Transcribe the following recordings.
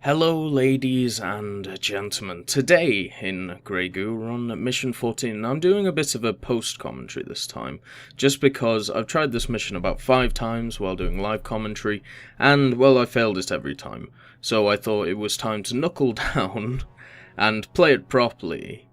Hello ladies and gentlemen, today in Grey Goo we're on mission 14 and I'm doing a bit of a post-commentary this time, just because I've tried this mission about 5 times while doing live commentary, and well I failed it every time, so I thought it was time to knuckle down and play it properly,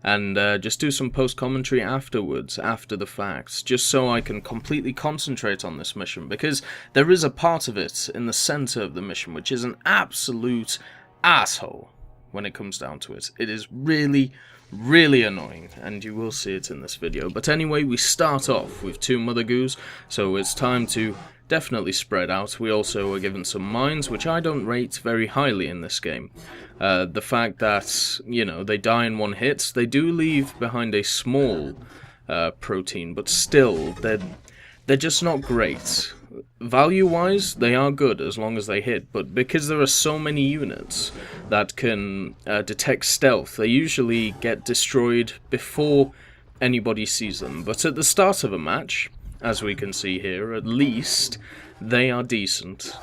and just do some post-commentary afterwards, after the facts, just so I can completely concentrate on this mission, because there is a part of it in the centre of the mission which is an absolute asshole when it comes down to it. It is really, really annoying, and you will see it in this video. But anyway, we start off with 2 Mother Goos, so it's time to definitely spread out. We also are given some mines, which I don't rate very highly in this game. The fact that, you know, they die in one hit, they do leave behind a small protein, but still, they're just not great. Value-wise, they are good as long as they hit, but because there are so many units that can detect stealth, they usually get destroyed before anybody sees them. But at the start of a match, as we can see here, at least they are decent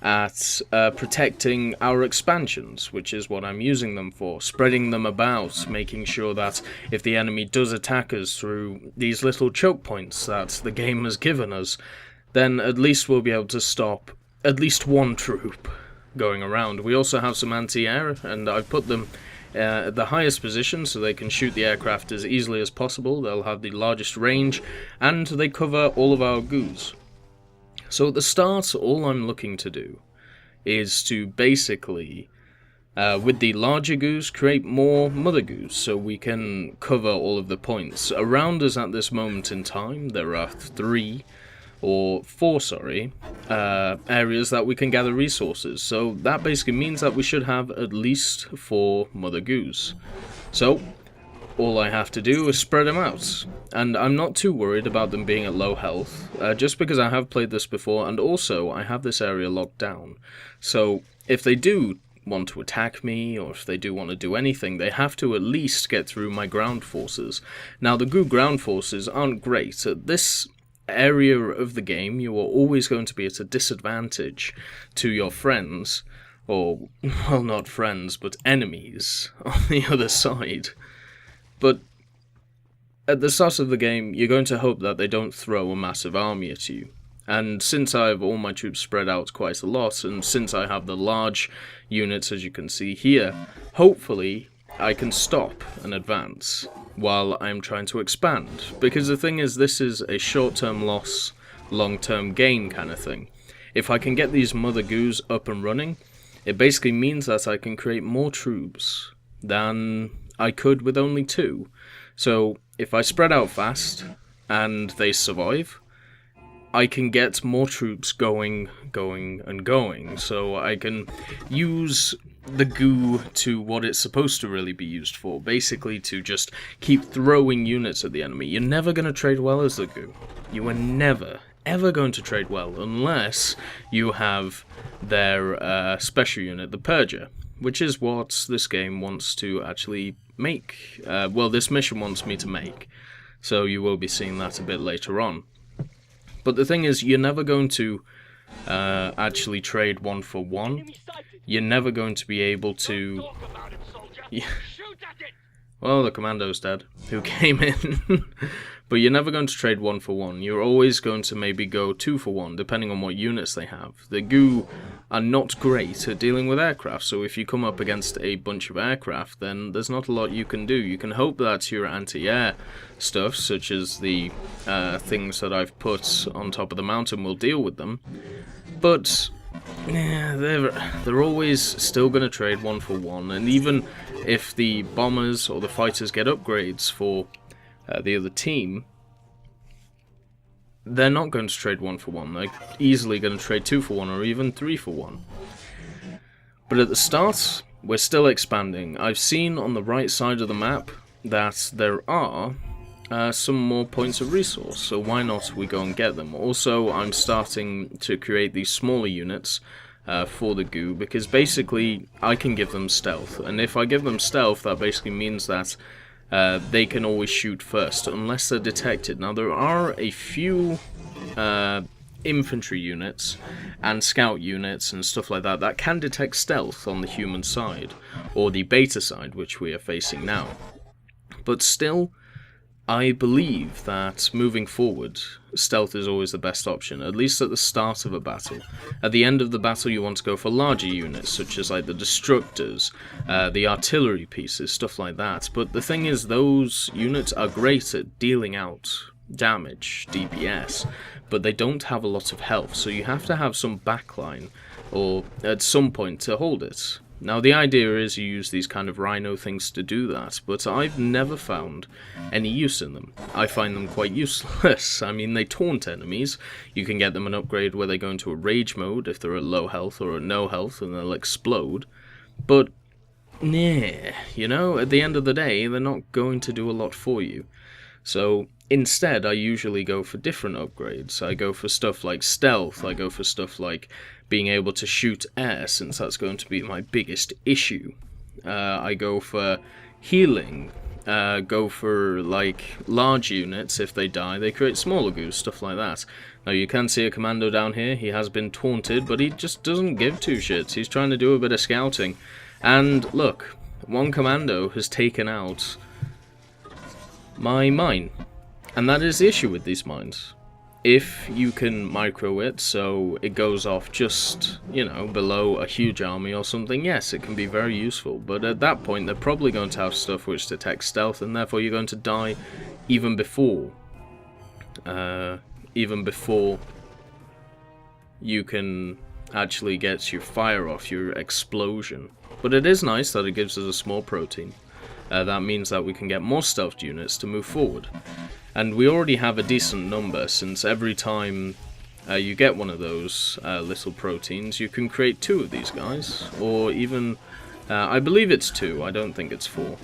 at protecting our expansions, which is what I'm using them for, spreading them about, making sure that if the enemy does attack us through these little choke points that the game has given us, then at least we'll be able to stop at least one troop going around. We also have some anti-air, and I've put them at the highest position so they can shoot the aircraft as easily as possible. They'll have the largest range, and they cover all of our goos. So at the start, all I'm looking to do is to basically, with the larger goos, create more mother goos so we can cover all of the points. Around us at this moment in time, there are 4 areas that we can gather resources. So that basically means that we should have at least 4 mother goos. So all I have to do is spread them out, and I'm not too worried about them being at low health, just because I have played this before, and also I have this area locked down. So if they do want to attack me, or if they do want to do anything, they have to at least get through my ground forces. Now the goo ground forces aren't great. At this area of the game, you are always going to be at a disadvantage to your friends, or, well, not friends, but enemies on the other side. But at the start of the game, you're going to hope that they don't throw a massive army at you. And since I have all my troops spread out quite a lot, and since I have the large units, as you can see here, hopefully I can stop an advance while I'm trying to expand. Because the thing is, this is a short-term loss, long-term gain kind of thing. If I can get these mother goos up and running, it basically means that I can create more troops than I could with only 2. So if I spread out fast and they survive, I can get more troops going. So I can use the goo to what it's supposed to really be used for, basically to just keep throwing units at the enemy. You're never going to trade well as the goo. You are never, ever going to trade well unless you have their special unit, the Purger, which is what this game wants to actually make. Well, this mission wants me to make. So you will be seeing that a bit later on. But the thing is, you're never going to actually trade 1 for 1. You're never going to be able to... Well, the commando's dead, who came in. But you're never going to trade 1 for 1. You're always going to maybe go 2 for 1, depending on what units they have. The goo are not great at dealing with aircraft, so if you come up against a bunch of aircraft, then there's not a lot you can do. You can hope that your anti-air stuff, such as the things that I've put on top of the mountain, will deal with them. But yeah, they're always still going to trade 1 for 1, and even if the bombers or the fighters get upgrades for the other team, they're not going to trade 1 for 1. They're easily going to trade 2 for 1 or even 3 for 1. But at the start, we're still expanding. I've seen on the right side of the map that there are some more points of resource, so why not we go and get them. Also, I'm starting to create these smaller units for the goo, because basically I can give them stealth, and if I give them stealth, that basically means that they can always shoot first, unless they're detected. Now, there are a few infantry units and scout units and stuff like that that can detect stealth on the human side, or the beta side, which we are facing now. But still, I believe that moving forward, stealth is always the best option, at least at the start of a battle. At the end of the battle, you want to go for larger units, such as like the destructors, the artillery pieces, stuff like that. But the thing is, those units are great at dealing out damage, DPS, but they don't have a lot of health, so you have to have some backline, or at some point to hold it. Now the idea is you use these kind of rhino things to do that, but I've never found any use in them. I find them quite useless. I mean, they taunt enemies, you can get them an upgrade where they go into a rage mode if they're at low health or at no health and they'll explode, but nah, you know, at the end of the day they're not going to do a lot for you. So instead, I usually go for different upgrades. I go for stuff like stealth, I go for stuff like being able to shoot air, since that's going to be my biggest issue. I go for healing, go for like large units. If they die, they create smaller goos, stuff like that. Now you can see a commando down here, he has been taunted, but he just doesn't give two shits. He's trying to do a bit of scouting. And look, one commando has taken out my mine. And that is the issue with these mines. If you can micro it so it goes off just, you know, below a huge army or something, yes, it can be very useful. But at that point, they're probably going to have stuff which detects stealth, and therefore you're going to die even before you can actually get your fire off, your explosion. But it is nice that it gives us a small protein. That means that we can get more stealthed units to move forward. And we already have a decent number, since every time you get one of those little proteins, you can create 2 of these guys. Or even, I believe it's 2, I don't think it's 4.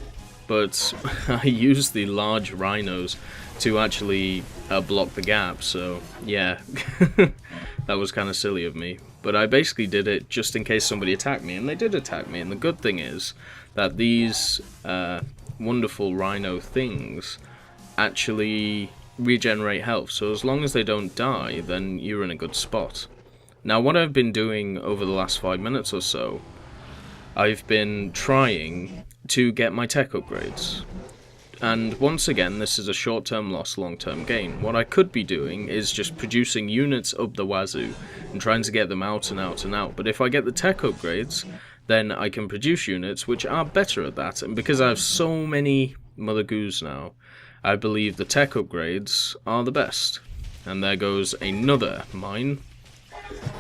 But I use the large rhinos to actually block the gap, so yeah, that was kind of silly of me. But I basically did it just in case somebody attacked me, and they did attack me. And the good thing is that these wonderful rhino things actually regenerate health, so as long as they don't die, then you're in a good spot. Now what I've been doing over the last 5 minutes or so, I've been trying to get my tech upgrades. And once again, this is a short-term loss, long-term gain. What I could be doing is just producing units up the wazoo and trying to get them out and out and out. But if I get the tech upgrades, then I can produce units which are better at that. And because I have so many Mother Goos now, I believe the tech upgrades are the best. And there goes another mine.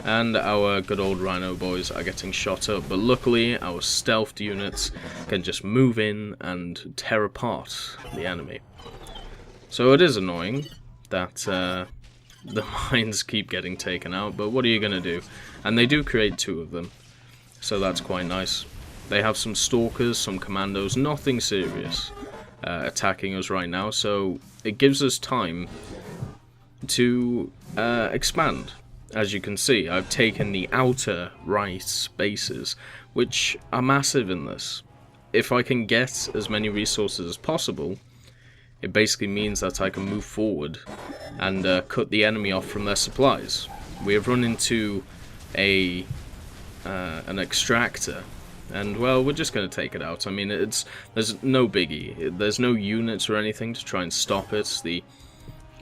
And our good old rhino boys are getting shot up, but luckily our stealthed units can just move in and tear apart the enemy. So it is annoying that the mines keep getting taken out, but what are you going to do? And they do create 2 of them, so that's quite nice. They have some stalkers, some commandos, nothing serious attacking us right now, so it gives us time to expand. As you can see, I've taken the outer right bases, which are massive in this. If I can get as many resources as possible, it basically means that I can move forward and cut the enemy off from their supplies. We have run into an extractor, and well, we're just going to take it out. I mean, there's no biggie. There's no units or anything to try and stop it.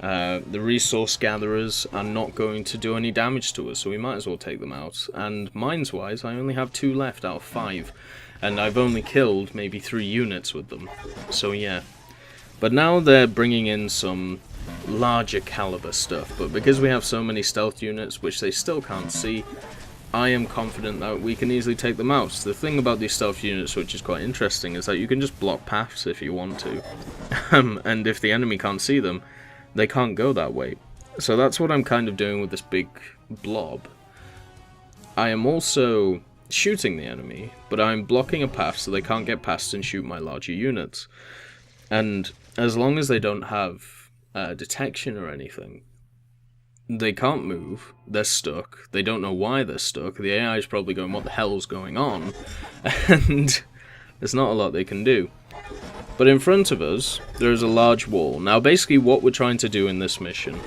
The resource gatherers are not going to do any damage to us, so we might as well take them out. And mines-wise, I only have 2 left out of 5, and I've only killed maybe 3 units with them. So yeah. But now they're bringing in some larger caliber stuff, but because we have so many stealth units, which they still can't see, I am confident that we can easily take them out. The thing about these stealth units, which is quite interesting, is that you can just block paths if you want to. And if the enemy can't see them, they can't go that way. So that's what I'm kind of doing with this big blob. I am also shooting the enemy, but I'm blocking a path so they can't get past and shoot my larger units. And as long as they don't have detection or anything, they can't move, they're stuck, they don't know why they're stuck, the AI is probably going, what the hell's going on? And there's not a lot they can do. But in front of us, there is a large wall. Now basically what we're trying to do in this mission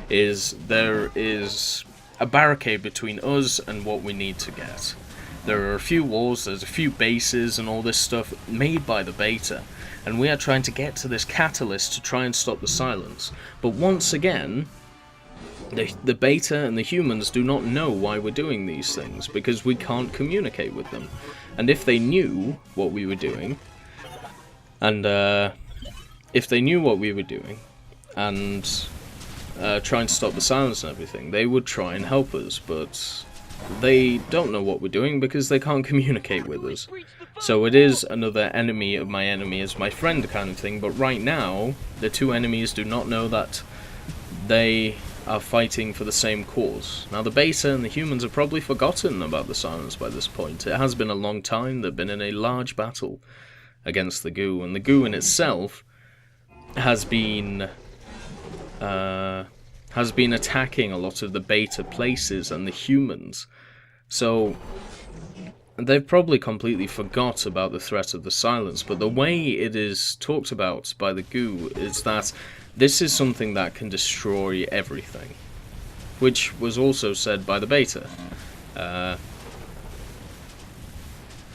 is there is a barricade between us and what we need to get. There are a few walls, there's a few bases and all this stuff made by the beta, and we are trying to get to this catalyst to try and stop the silence. But once again, the beta and the humans do not know why we're doing these things, because we can't communicate with them. And if they knew what we were doing, and trying to stop the silence and everything, they would try and help us, but they don't know what we're doing because they can't communicate with us. So it is another enemy of my enemy is my friend kind of thing, but right now, the two enemies do not know that they are fighting for the same cause. Now the beta and the humans have probably forgotten about the silence by this point. It has been a long time, they've been in a large battle against the goo, and the goo in itself has been attacking a lot of the beta places and the humans. So they've probably completely forgot about the threat of the silence, but the way it is talked about by the goo is that this is something that can destroy everything, which was also said by the beta.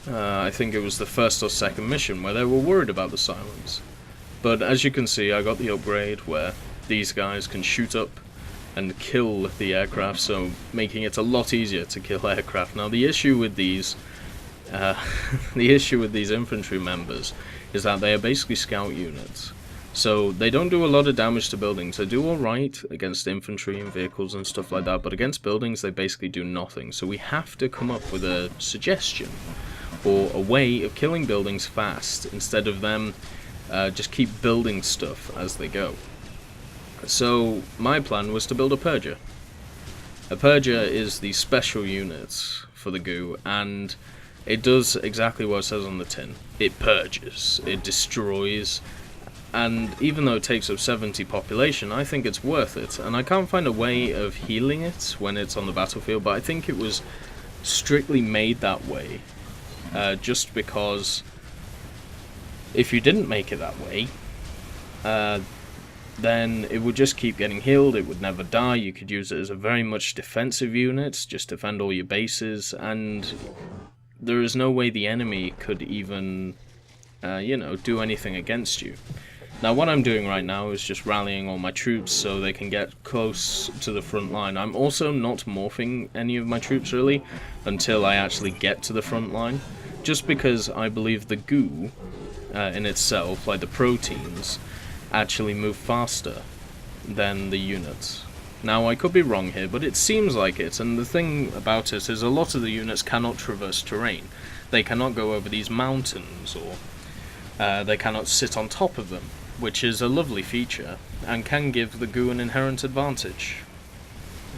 I think it was the first or second mission where they were worried about the silence. But as you can see, I got the upgrade where these guys can shoot up and kill the aircraft, so making it a lot easier to kill aircraft. Now the issue with these infantry members is that they are basically scout units. So they don't do a lot of damage to buildings. They do alright against infantry and vehicles and stuff like that, but against buildings they basically do nothing. So we have to come up with a suggestion or a way of killing buildings fast instead of them just keep building stuff as they go. So my plan was to build a purger. A purger is the special unit for the goo, and it does exactly what it says on the tin. It purges, it destroys, and even though it takes up 70 population, I think it's worth it. And I can't find a way of healing it when it's on the battlefield, but I think it was strictly made that way, just because if you didn't make it that way, then it would just keep getting healed, it would never die. You could use it as a very much defensive unit, just defend all your bases, and there is no way the enemy could even, do anything against you. Now what I'm doing right now is just rallying all my troops so they can get close to the front line. I'm also not morphing any of my troops really until I actually get to the front line, just because I believe the goo in itself, like the proteins, actually move faster than the units. Now I could be wrong here, but it seems like it, and the thing about it is a lot of the units cannot traverse terrain. They cannot go over these mountains, or they cannot sit on top of them, which is a lovely feature and can give the goo an inherent advantage.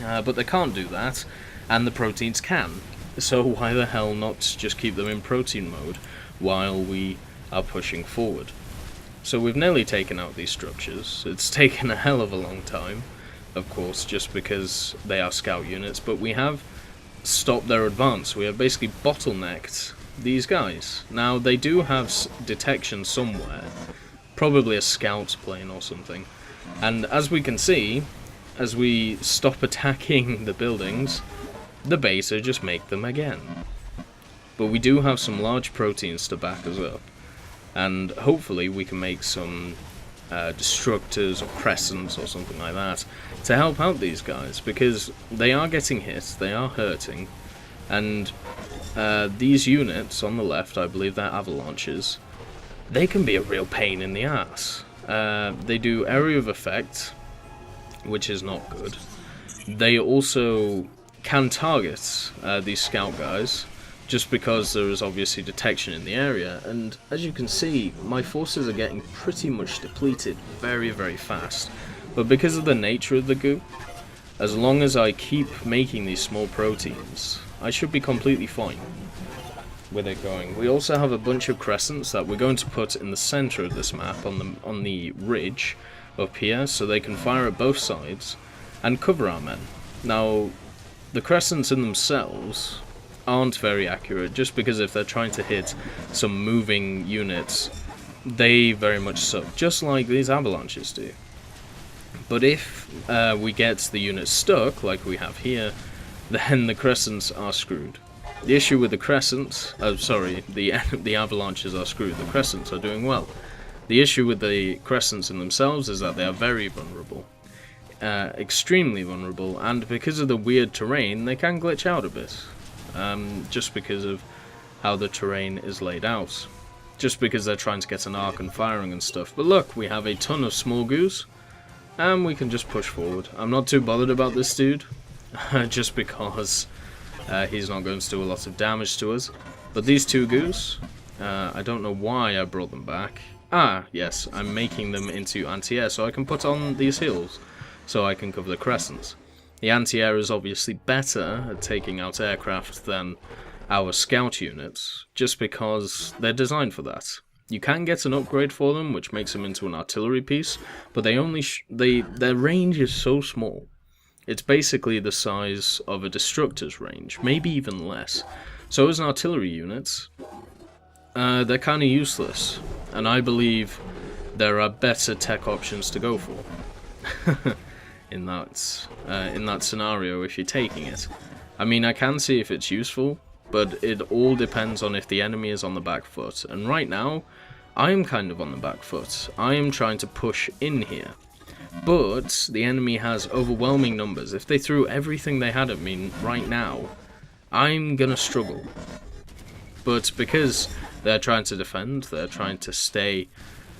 But they can't do that, and the proteins can. So why the hell not just keep them in protein mode while we are pushing forward? So we've nearly taken out these structures. It's taken a hell of a long time, of course, just because they are scout units, but we have stopped their advance. We have basically bottlenecked these guys. Now they do have detection somewhere, probably a scout plane or something, and as we can see, as we stop attacking the buildings, the beta just make them again. But we do have some large proteins to back us up, and hopefully we can make some destructors or crescents or something like that to help out these guys, because they are getting hit, they are hurting, and these units on the left, I believe they're avalanches, they can be a real pain in the ass. They do area of effect, which is not good. They also can target these scout guys, just because there is obviously detection in the area, and as you can see, my forces are getting pretty much depleted very, very fast. But because of the nature of the goo, as long as I keep making these small proteins, I should be completely fine with it going. We also have a bunch of crescents that we're going to put in the center of this map, on the ridge up here, so they can fire at both sides and cover our men. Now, the crescents in themselves aren't very accurate, just because if they're trying to hit some moving units, they very much suck, just like these avalanches do. But if we get the units stuck, like we have here, then the crescents are screwed. The issue with the crescents, the avalanches are screwed. The crescents are doing well. The issue with the crescents in themselves is that they are very vulnerable. Extremely vulnerable, and because of the weird terrain, they can glitch out a bit. Just because of how the terrain is laid out. Just because they're trying to get an arc and firing and stuff. But look, we have a ton of small goos, and we can just push forward. I'm not too bothered about this dude, just because he's not going to do a lot of damage to us. But these two goos, I don't know why I brought them back. Ah, yes, I'm making them into anti-air so I can put on these hills, so I can cover the crescents. The anti-air is obviously better at taking out aircraft than our scout units, just because they're designed for that. You can get an upgrade for them, which makes them into an artillery piece, but their range is so small. It's basically the size of a destructor's range, maybe even less. So as an artillery unit, they're kind of useless, and I believe there are better tech options to go for in that scenario if you're taking it. I mean, I can see if it's useful, but it all depends on if the enemy is on the back foot, and right now, I am kind of on the back foot. I am trying to push in here, but the enemy has overwhelming numbers. If they threw everything they had at me right now, I'm gonna struggle. But because they're trying to defend, they're trying to stay,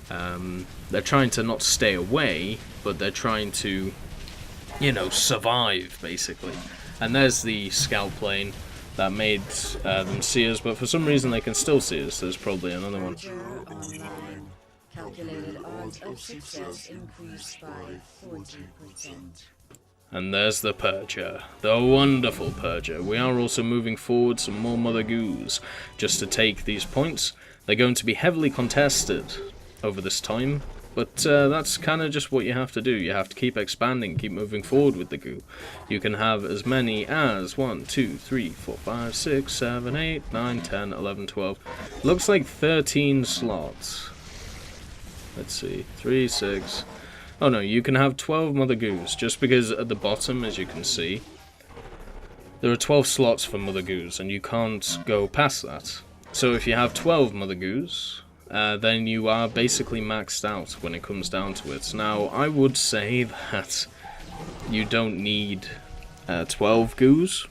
they're trying to not stay away, but they're trying to, you know, survive, basically. And there's the scout plane that made them see us, but for some reason they can still see us. There's probably another one. Calculated odds of success increased by 40%. And there's the Purger, the wonderful Purger. We are also moving forward some more Mother Goos just to take these points. They're going to be heavily contested over this time, but that's kind of just what you have to do. You have to keep expanding, keep moving forward with the Goo. You can have as many as 1, 2, 3, 4, 5, 6, 7, 8, 9, 10, 11, 12. Looks like 13 slots. Let's see, 3, 6... Oh no, you can have 12 Mother Goos, just because at the bottom, as you can see, there are 12 slots for Mother Goos, and you can't go past that. So if you have 12 Mother Goos, then you are basically maxed out when it comes down to it. Now, I would say that you don't need 12 Goos,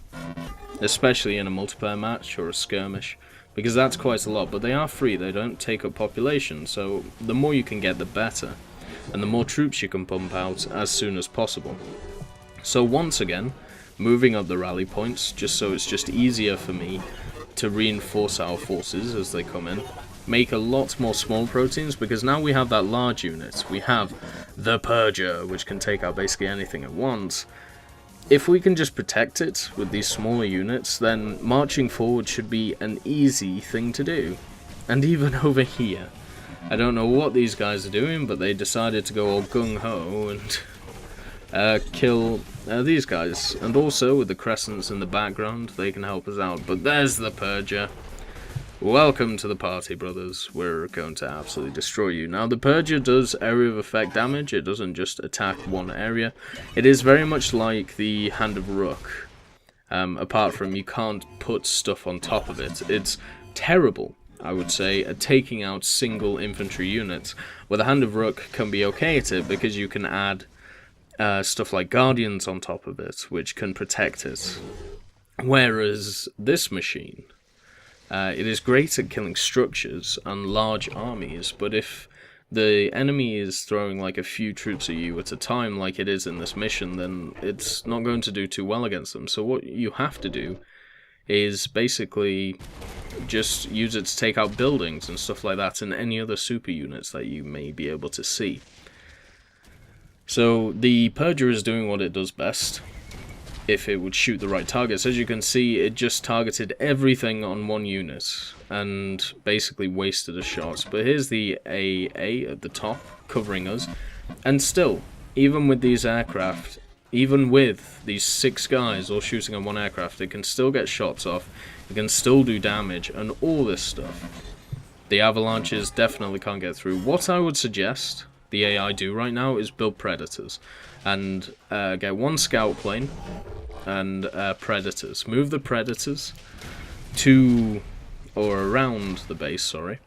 especially in a multiplayer match or a skirmish, because that's quite a lot, but they are free, they don't take up population, so the more you can get, the better. And the more troops you can pump out as soon as possible. So once again, moving up the rally points, just so it's just easier for me to reinforce our forces as they come in. Make a lot more small proteins, because now we have that large unit. We have the Purger, which can take out basically anything at once. If we can just protect it with these smaller units, then marching forward should be an easy thing to do. And even over here, I don't know what these guys are doing, but they decided to go all gung-ho and kill these guys. And also, with the crescents in the background, they can help us out. But there's the Purger. Welcome to the party, brothers. We're going to absolutely destroy you. Now, the Purger does area of effect damage. It doesn't just attack one area. It is very much like the Hand of Rook. Apart from you can't put stuff on top of it. It's terrible, I would say, at taking out single infantry units, where the Hand of Rook can be okay at it because you can add stuff like Guardians on top of it, which can protect it. Whereas this machine, it is great at killing structures and large armies, but if the enemy is throwing like a few troops at you at a time like it is in this mission, then it's not going to do too well against them. So what you have to do is basically just use it to take out buildings and stuff like that, and any other super units that you may be able to see. So the Purger is doing what it does best, if it would shoot the right targets. As you can see, it just targeted everything on one unit, and basically wasted a shot. But here's the AA at the top, covering us, and still, even with these aircraft, even with these 6 guys all shooting on one aircraft, it can still get shots off, it can still do damage, and all this stuff. The avalanches definitely can't get through. What I would suggest the AI do right now is build Predators, and get one scout plane, and predators. Move the predators to, or around the base, sorry.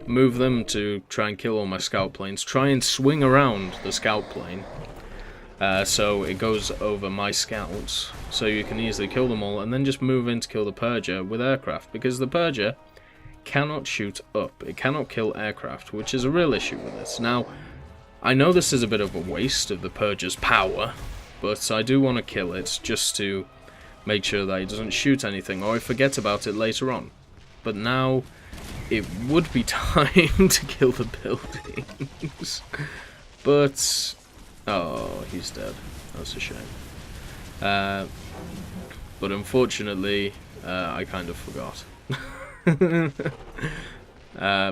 Move them to try and kill all my scout planes. Try and swing around the scout plane so it goes over my scouts, so you can easily kill them all, and then just move in to kill the Purger with aircraft, because the Purger cannot shoot up. It cannot kill aircraft, which is a real issue with this. Now, I know this is a bit of a waste of the Purger's power, but I do want to kill it just to make sure that it doesn't shoot anything, or I forget about it later on. But now it would be time to kill the buildings. But oh, he's dead. That's a shame. But unfortunately, I kind of forgot.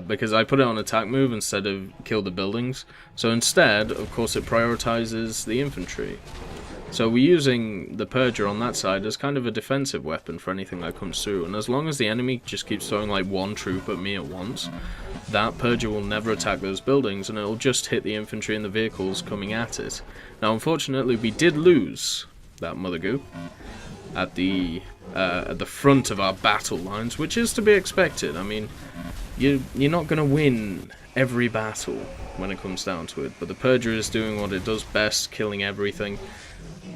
Because I put it on attack move instead of kill the buildings. So instead, of course, it prioritizes the infantry. So we're using the Purger on that side as kind of a defensive weapon for anything that comes through. And as long as the enemy just keeps throwing like one troop at me at once, that Purger will never attack those buildings, and it'll just hit the infantry and the vehicles coming at it. Now, unfortunately, we did lose that Mother Goo at the front of our battle lines, which is to be expected. I mean, you're not going to win every battle when it comes down to it, but the Purger is doing what it does best, killing everything.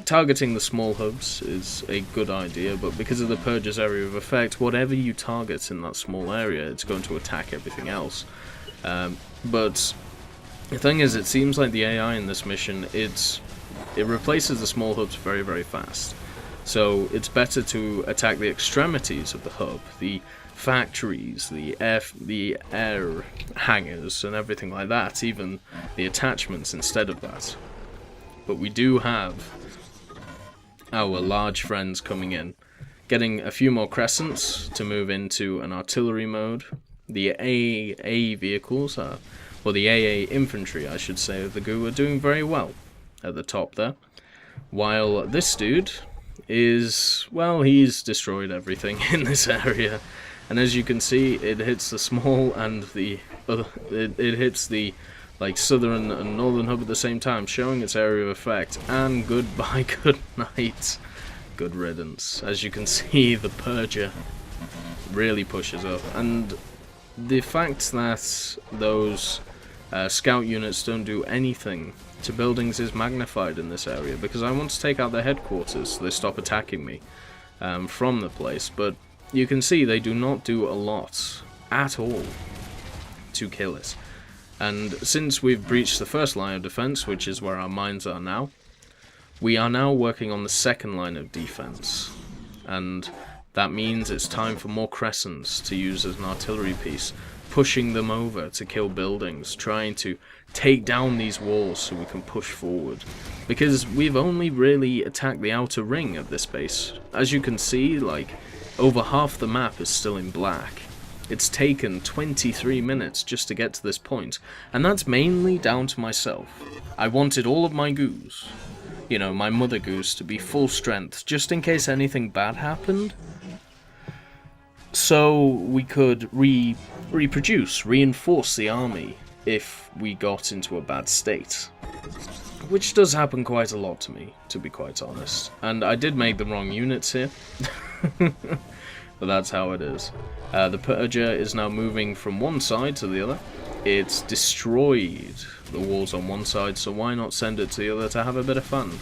Targeting the small hubs is a good idea, but because of the Purger's area of effect, whatever you target in that small area, it's going to attack everything else. But the thing is, it seems like the AI in this mission, it replaces the small hubs very, very fast. So it's better to attack the extremities of the hub, the factories, the air hangars and everything like that, even the attachments instead of that. But we do have our large friends coming in, getting a few more crescents to move into an artillery mode. The AA vehicles, or the AA infantry, I should say, of the Goo are doing very well at the top there. While this dude is, well, he's destroyed everything in this area. And as you can see, it hits the small and the other, it hits the like southern and northern hub at the same time, showing its area of effect. And goodbye, good night, good riddance. As you can see, the Purger really pushes up, and the fact that those scout units don't do anything to buildings is magnified in this area, because I want to take out their headquarters so they stop attacking me from the place. But you can see they do not do a lot at all to kill it. And since we've breached the first line of defense, which is where our mines are now, we are now working on the second line of defense. And that means it's time for more crescents to use as an artillery piece, pushing them over to kill buildings, trying to take down these walls so we can push forward. Because we've only really attacked the outer ring of this base. As you can see, like, over half the map is still in black. It's taken 23 minutes just to get to this point, and that's mainly down to myself. I wanted all of my goos, you know, my mother goose, to be full strength, just in case anything bad happened, so we could reinforce the army if we got into a bad state. Which does happen quite a lot to me, to be quite honest. And I did make the wrong units here. But that's how it is. The Purger is now moving from one side to the other. It's destroyed the walls on one side, so why not send it to the other to have a bit of fun?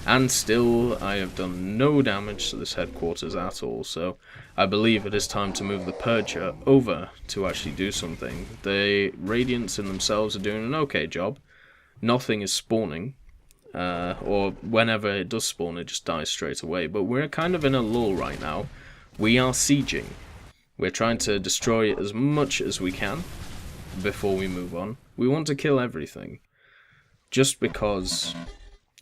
And still, I have done no damage to this headquarters at all, so I believe it is time to move the Purger over to actually do something. The Radiants in themselves are doing an okay job. Nothing is spawning, or whenever it does spawn, it just dies straight away. But we're kind of in a lull right now. We are sieging. We're trying to destroy as much as we can before we move on. We want to kill everything, just because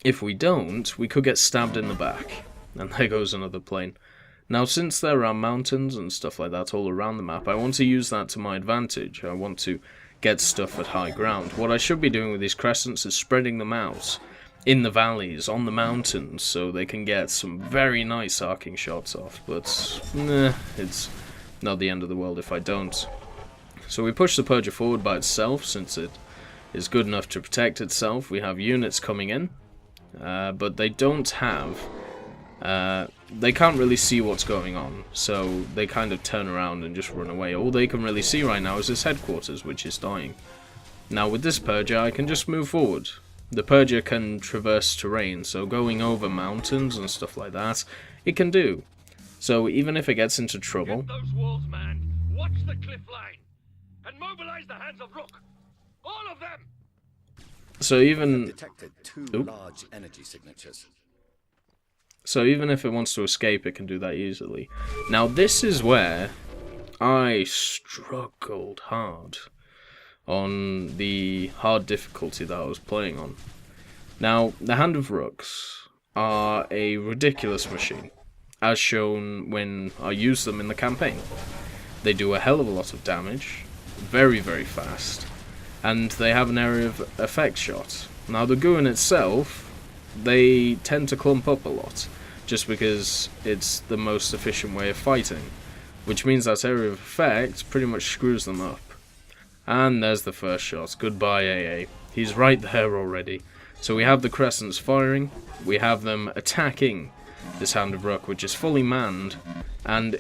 if we don't, we could get stabbed in the back, and there goes another plane. Now, since there are mountains and stuff like that all around the map, I want to use that to my advantage. I want to get stuff at high ground. What I should be doing with these crescents is spreading them out in the valleys, on the mountains, so they can get some very nice arcing shots off, but it's not the end of the world if I don't. So we push the Purger forward by itself, since it is good enough to protect itself. We have units coming in, but they don't have they can't really see what's going on, so they kind of turn around and just run away. All they can really see right now is his headquarters, which is dying. Now with this Purger, I can just move forward. The Purger can traverse terrain, so going over mountains and stuff like that, it can do. So even if it gets into trouble... Get those walls, man. Watch the cliff line. And mobilize the hands of Rook. All of them! So even... Detected two large energy signatures. So even if it wants to escape, it can do that easily. Now this is where I struggled hard on the hard difficulty that I was playing on. Now, the Hand of Rooks are a ridiculous machine, as shown when I use them in the campaign. They do a hell of a lot of damage, very, very fast, and they have an area of effect shot. Now, the Goo in itself, they tend to clump up a lot, just because it's the most efficient way of fighting, which means that area of effect pretty much screws them up. And there's the first shot. Goodbye, AA. He's right there already. So we have the Crescents firing, we have them attacking this Hand of Rook, which is fully manned, and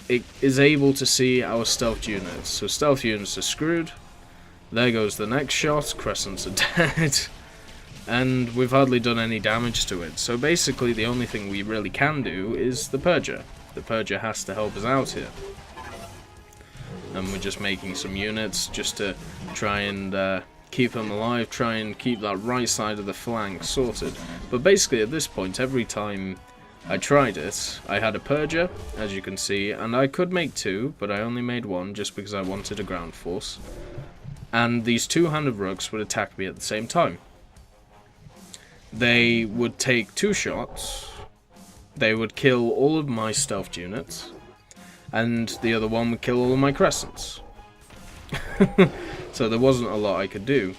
it is able to see our stealth units. So stealth units are screwed. There goes the next shot. Crescents are dead. And we've hardly done any damage to it. So basically the only thing we really can do is the Purger. The Purger has to help us out here. And we're just making some units just to try and keep them alive, try and keep that right side of the flank sorted. But basically at this point, every time I tried it, I had a Purger, as you can see, and I could make two, but I only made one just because I wanted a ground force. And these two Hand of Rooks would attack me at the same time. They would take two shots, they would kill all of my stealth units, and the other one would kill all of my Crescents. So there wasn't a lot I could do.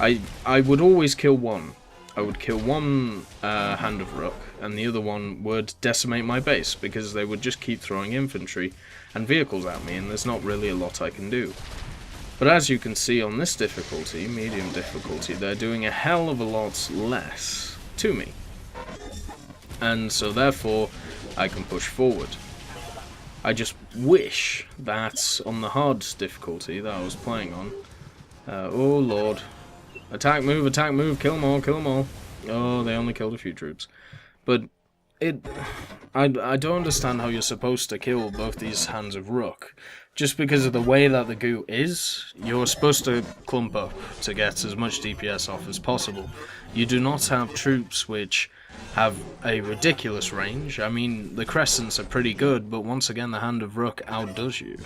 I would always kill one. I would kill one Hand of Rook, and the other one would decimate my base, because they would just keep throwing infantry and vehicles at me, and there's not really a lot I can do. But as you can see on this difficulty, medium difficulty, they're doing a hell of a lot less to me. And so therefore, I can push forward. I just wish that on the hard difficulty that I was playing on, oh lord, attack, move, kill them all. Oh, they only killed a few troops. But I don't understand how you're supposed to kill both these Hands of Rook. Just because of the way that the Goo is, you're supposed to clump up to get as much DPS off as possible. You do not have troops which have a ridiculous range. I mean, the Crescents are pretty good, but once again the Hand of Rook outdoes you.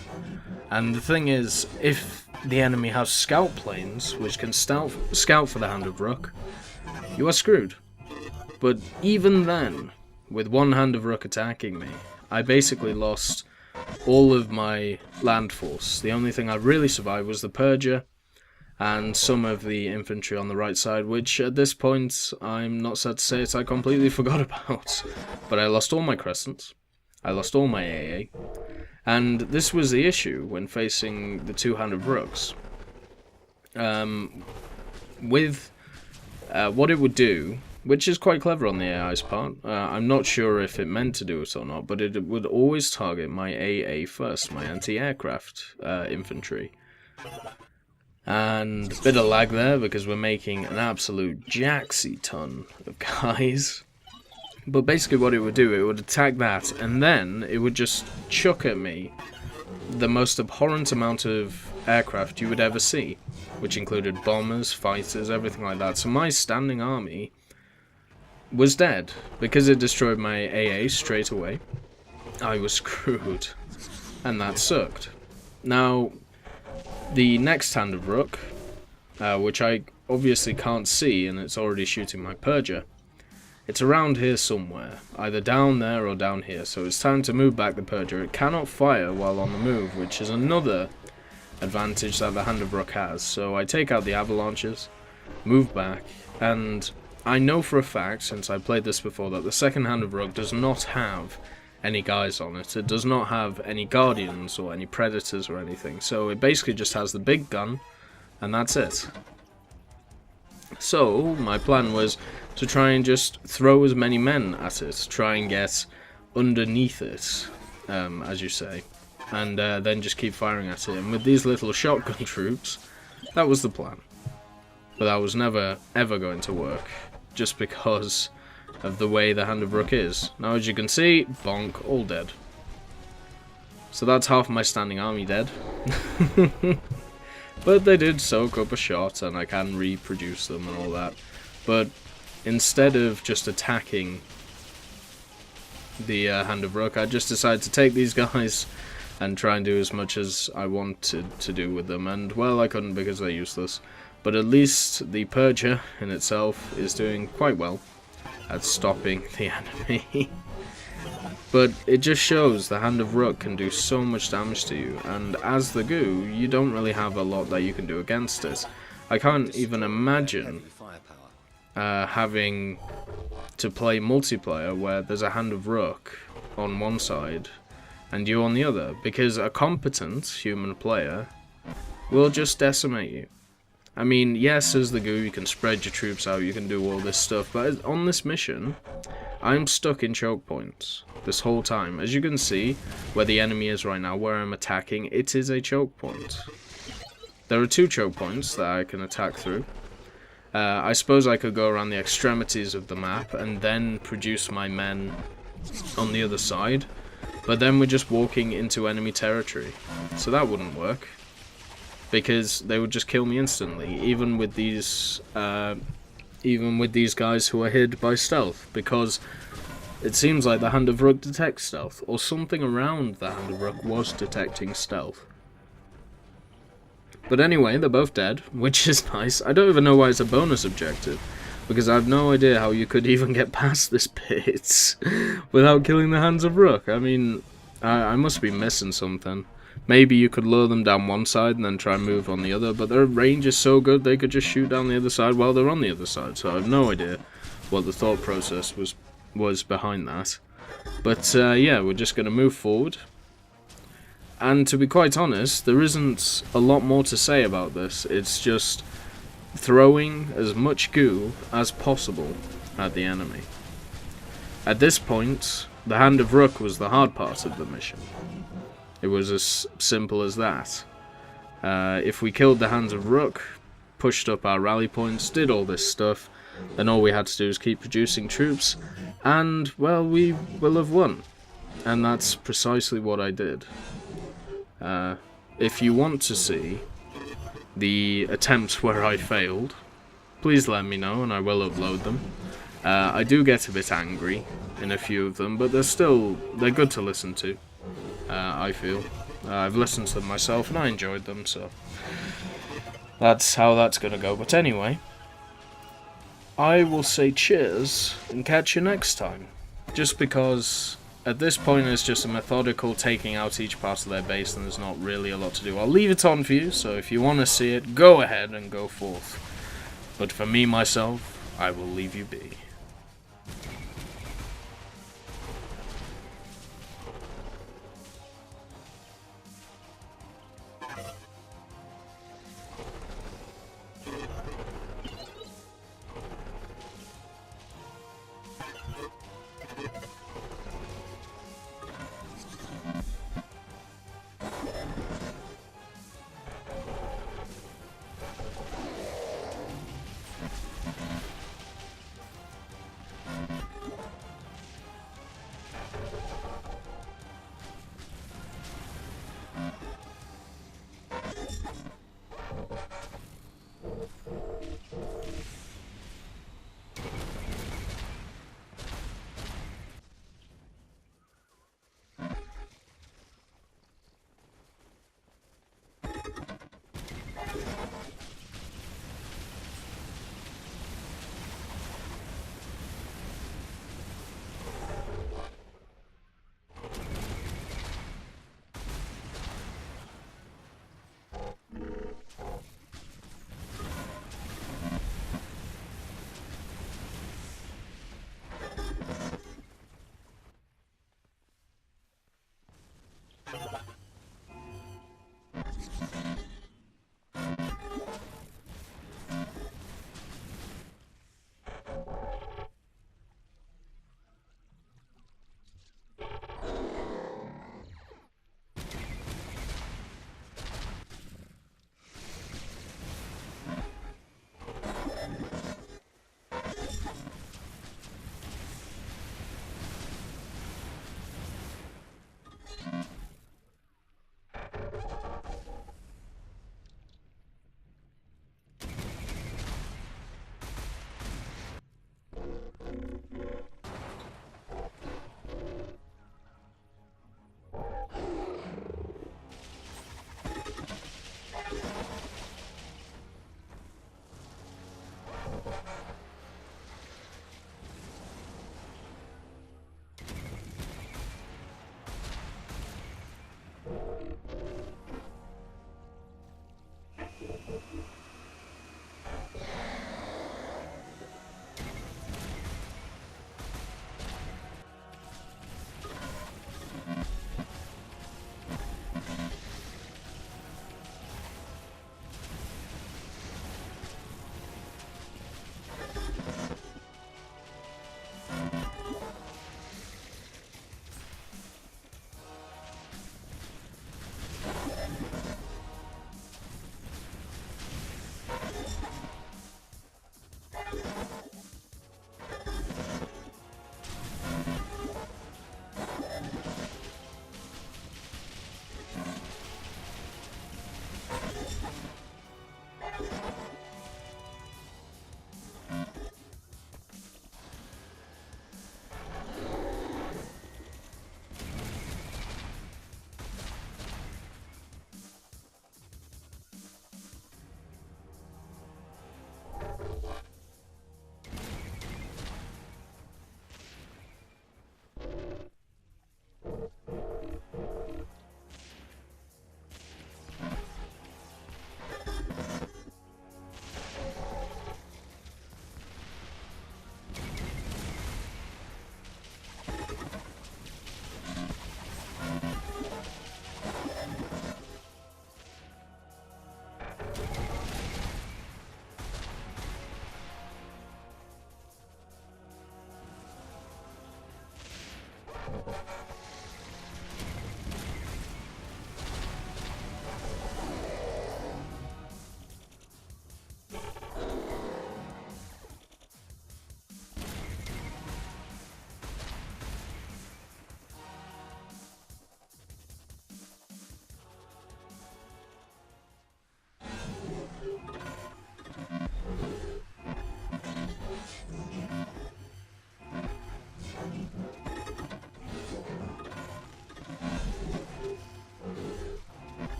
And the thing is, if the enemy has scout planes, which can scout for the Hand of Rook, you are screwed. But even then, with one Hand of Rook attacking me, I basically lost all of my land force. The only thing I really survived was the Purger and some of the infantry on the right side, which at this point, I'm not sad to say it, I completely forgot about. But I lost all my Crescents, I lost all my AA, and this was the issue when facing the two Hand of Rooks. With what it would do, which is quite clever on the AI's part, I'm not sure if it meant to do it or not, but it would always target my AA first, my anti-aircraft infantry. And a bit of lag there because we're making an absolute jacksy ton of guys. But basically what it would do, it would attack that, and then it would just chuck at me the most abhorrent amount of aircraft you would ever see, which included bombers, fighters, everything like that. So my standing army was dead because it destroyed my AA straight away. I was screwed, and that sucked. Now, the next Hand of Rook, which I obviously can't see, and it's already shooting my Purger, it's around here somewhere, either down there or down here, so it's time to move back the Purger. It cannot fire while on the move, which is another advantage that the Hand of Rook has. So I take out the avalanches, move back, and I know for a fact, since I played this before, that the second Hand of Rook does not have any guys on it. It does not have any guardians or any predators or anything. So it basically just has the big gun, and that's it. So my plan was to try and just throw as many men at it, try and get underneath it, as you say, and then just keep firing at it. And with these little shotgun troops, that was the plan. But that was never ever going to work, just because of the way the Hand of Rook is. Now, as you can see, bonk, all dead. So that's half my standing army dead. But they did soak up a shot, and I can reproduce them and all that. But instead of just attacking the Hand of Rook, I just decided to take these guys and try and do as much as I wanted to do with them. And, well, I couldn't because they're useless. But at least the Purger in itself is doing quite well at stopping the enemy. But it just shows the Hand of Rook can do so much damage to you, and as the Goo, you don't really have a lot that you can do against it. I can't even imagine having to play multiplayer where there's a Hand of Rook on one side and you on the other, because a competent human player will just decimate you. I mean, yes, as the Goo, you can spread your troops out, you can do all this stuff, but on this mission, I'm stuck in choke points this whole time. As you can see, where the enemy is right now, where I'm attacking, it is a choke point. There are 2 choke points that I can attack through. I suppose I could go around the extremities of the map and then produce my men on the other side, but then we're just walking into enemy territory, so that wouldn't work, because they would just kill me instantly, even with these guys who are hid by stealth, because it seems like the Hand of Rook detects stealth, or something around the Hand of Rook was detecting stealth. But anyway, they're both dead, which is nice. I don't even know why it's a bonus objective, because I have no idea how you could even get past this bit without killing the Hands of Rook. I mean, I must be missing something. Maybe you could lure them down one side and then try and move on the other, but their range is so good they could just shoot down the other side while they're on the other side, so I have no idea what the thought process was behind that. But yeah, we're just going to move forward. And to be quite honest, there isn't a lot more to say about this. It's just throwing as much goo as possible at the enemy. At this point, the Hand of Rook was the hard part of the mission. It was as simple as that. If we killed the Hands of Rook, pushed up our rally points, did all this stuff, then all we had to do is keep producing troops, and, well, we will have won. And that's precisely what I did. If you want to see the attempts where I failed, please let me know and I will upload them. I do get a bit angry in a few of them, but they're good to listen to, I feel. I've listened to them myself and I enjoyed them, so that's how that's gonna go. But anyway, I will say cheers and catch you next time, just because at this point it's just a methodical taking out each part of their base and there's not really a lot to do. I'll leave it on for you, so if you want to see it, go ahead and go forth. But for me, myself, I will leave you be.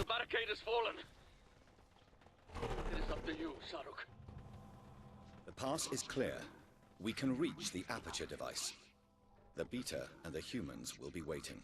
The barricade has fallen. It is up to you, Saruk. The pass is clear. We can reach the aperture device. The Beta and the humans will be waiting.